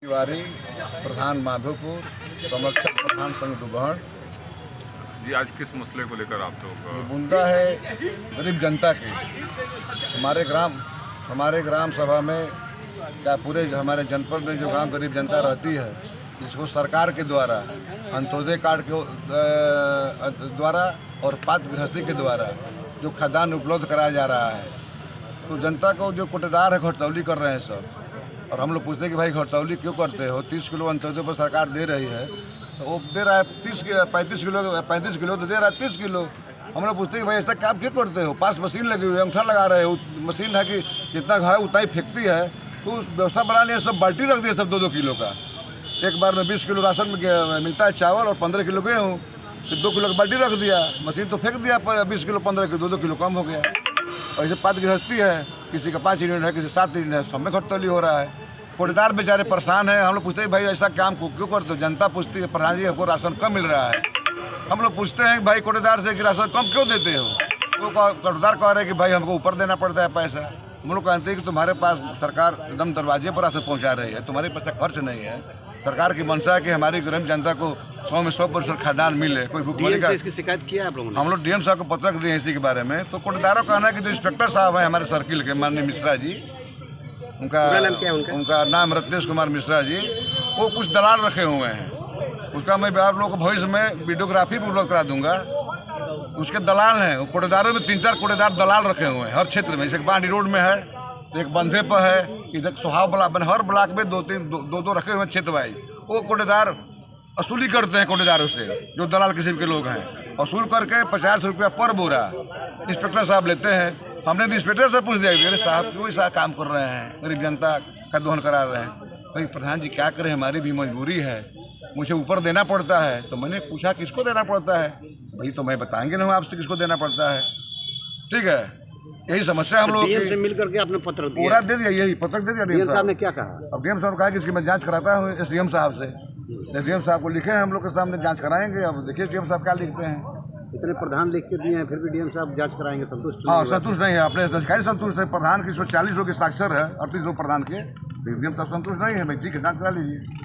तिवारी, प्रधान माधोपुर, संरक्षक प्रधान संघ दुबहर। जी, आज किस मसले को लेकर आप लोग? ये मुद्दा है गरीब जनता की। हमारे ग्राम सभा में या पूरे हमारे जनपद में जो गांव गरीब जनता रहती है, जिसको सरकार के द्वारा अंत्योदय कार्ड के द्वारा और पात्र गृहस्थी के द्वारा जो खाद्यान्न उपलब्ध कराया जा रहा है, तो जनता को जो कोटेदार है घटतौली कर रहे हैं सब। और हम लोग पूछते हैं कि भाई घटतौली क्यों करते हो? 30 किलो अंत्योदय पर सरकार दे रही है, तो वो दे रहा है 35 किलो तो दे रहा है 30 किलो। हम लोग पूछते हैं कि भाई ऐसा काम क्यों करते हो? पास मशीन लगी हुई है, अंगूठा लगा रहे हो, मशीन है कि जितना है उतना ही फेंकती है। तो व्यवस्था बना लिया, सब बाल्टी रख दिया सब 2-2 किलो का। एक बार में 20 किलो राशन मिलता है चावल और 15 किलो गेहूँ, फिर 2 किलो की बाल्टी रख दिया, मशीन तो फेंक दिया 20 किलो 15 किलो 2-2 किलो कम हो गया। और ऐसे पात्र गृहस्थी है, किसी का 5 यूनिट है, किसी 7 यूनिट है, सब में घटतौली हो रहा है। कोटेदार बेचारे परेशान है। हम लोग पूछते हैं भाई ऐसा काम क्यों करते हो? जनता पूछती है प्रधान जी हमको राशन कम मिल रहा है। हम लोग पूछते हैं भाई कोटेदार से कि राशन कम क्यों देते हो? तो कोटेदार कह रहे हैं कि भाई हमको ऊपर देना पड़ता है पैसा। हम लोग कहते हैं कि तुम्हारे पास सरकार एकदम दरवाजे पर राशन पहुँचा रही है, तुम्हारे पास खर्च नहीं है। सरकार की मंशा है कि हमारी गरीब जनता को 100 में 100% खाद्यान्न मिले। कोई भूखमरी का इसकी शिकायत किया आप लोगों ने? हम लोग डीएम साहब को पत्र दिए हैं इसी के बारे में। तो कोटेदारों का कहना है कि जो इंस्पेक्टर साहब हैं हमारे सर्किल के माननीय मिश्रा जी, उनका नाम रत्नेश कुमार मिश्रा जी, वो कुछ दलाल रखे हुए हैं। उसका मैं आप लोगों को भविष्य में वीडियोग्राफी भी उपलब्ध करा दूंगा। उसके दलाल हैं, कोटेदारों में 3-4 कोटेदार दलाल रखे हुए हैं हर क्षेत्र में। जैसे बांडी रोड में है, एक बंधे पर है, इधर सुहाव ब्लॉक, हर ब्लॉक में 2-2 रखे हुए क्षेत्र भाई। वो कोटेदार वसूली करते हैं कोटेदारों से, जो दलाल किस्म के लोग हैं। वसूल करके 50 रुपया पर बोरा इंस्पेक्टर साहब लेते हैं। हमने इंस्पेक्टर से पूछ दिया कि अरे साहब क्यों ऐसा काम कर रहे हैं, गरीब जनता का दोहन करा रहे हैं। भाई प्रधान जी क्या करें, हमारी भी मजबूरी है, मुझे ऊपर देना पड़ता है। तो मैंने पूछा किसको देना पड़ता है? भाई तो मैं बताएंगे ना आपसे किसको देना पड़ता है। ठीक है, यही समस्या हम लोग से मिल करके आपने पत्र दिया? पूरा दे दिया, यही पत्र दे दिया। डीएम साहब ने क्या कहा? अब डीएम साहब कहा कि इसकी मैं जांच कराता हूँ एसडीएम साहब से। एसडीएम साहब को लिखे हैं, हम लोग के सामने जांच कराएंगे। अब देखिए डीएम साहब क्या लिखते हैं। इतने प्रधान लिख के दिए हैं, फिर भी डीएम साहब जांच कराएंगे, संतुष्ट? हाँ, संतुष्ट नहीं है। अपने अधिकारी संतुष्ट है। प्रधान की 40 लोग हस्ताक्षर है, 38 लोग प्रधान के। डीएम साहब संतुष्ट नहीं है। भाई ठीक है, जांच करा लीजिए।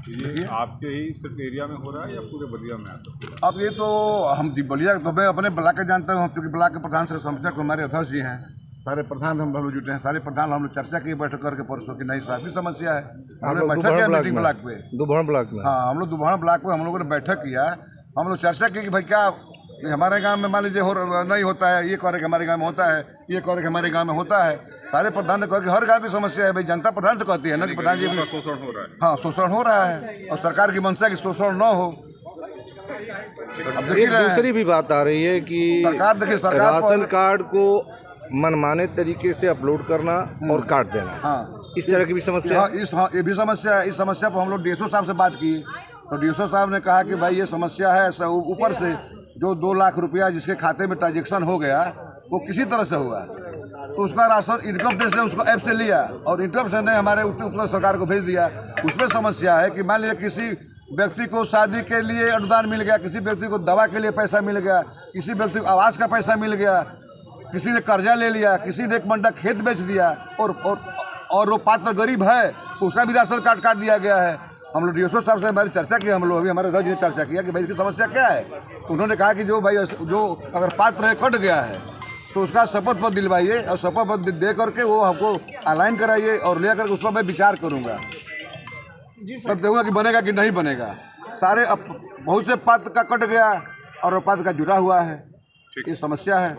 ये आपके ही सिर्फ एरिया में हो रहा है या पूरे बलिया में आता है? अब ये तो हम बलिया तो मैं अपने ब्लॉक के जानता हूँ, क्योंकि ब्लॉक के प्रधान से संरक्षक हमारे अध्यक्ष जी हैं। सारे प्रधान हम लोग जुटे हैं, सारे प्रधान हम लोग चर्चा की बैठक करके परसों की नहीं साहब समस्या है। हमने बैठक किया मीटिंग ब्लॉक पे, दुबहर ब्लॉक में। हाँ, हम लोग दुबहर ब्लॉक पे हम लोगों ने बैठक किया। हम लोग चर्चा की कि भाई क्या हमारे गांव में मान लीजिए नहीं होता है, ये कह रहे कि हमारे गांव में होता है, ये कह रहे कि हमारे गांव में होता है। सारे प्रधान ने कहा कि हर गांव की समस्या है। भाई जनता प्रधान से कहती है ना कि प्रधान जी शोषण हो रहा है। हाँ, शोषण हो रहा है और सरकार की मंशा की शोषण न हो। अब एक दूसरी भी बात आ रही है कि सरकार देखिए, सरकार राशन कार्ड को मनमाने तरीके से अपलोड करना और काट देना। हाँ, इस तरह की भी समस्या हाँ, ये भी समस्या है। इस समस्या पर हम लोग डीएसओ साहब से बात की, तो डीएसओ साहब ने कहा कि भाई ये समस्या है। ऊपर से जो 2 लाख रुपया जिसके खाते में ट्रांजेक्शन हो गया वो किसी तरह से हुआ, तो उसका राशन इनकम टैक्स ने उसको ऐप से लिया और इनकम टैक्स ने हमारे उत्तर सरकार को भेज दिया। उसमें समस्या है कि मान लीजिए किसी व्यक्ति को शादी के लिए अनुदान मिल गया, किसी व्यक्ति को दवा के लिए पैसा मिल गया, किसी व्यक्ति को आवास का पैसा मिल गया, किसी ने कर्जा ले लिया, किसी ने 1 मंडा खेत बेच दिया और वो पात्र गरीब है तो उसका भी राशन कार्ड काट दिया गया है। हम लोग डीएसओ साहब से हमारी चर्चा की, हम लोग अभी हमारे राज्य ने चर्चा किया कि भाई इसकी समस्या क्या है। तो उन्होंने कहा कि जो अगर पात्र है कट गया है तो उसका शपथ पत्र दिलवाइए और शपथ पत्र दे करके वो हमको ऑनलाइन कराइए और ले करके उस पर मैं विचार करूँगा, तब देखूँगा कि बनेगा कि नहीं बनेगा। सारे अब बहुत से पात्र का कट गया और पात्र का जुड़ा हुआ है, ये समस्या है।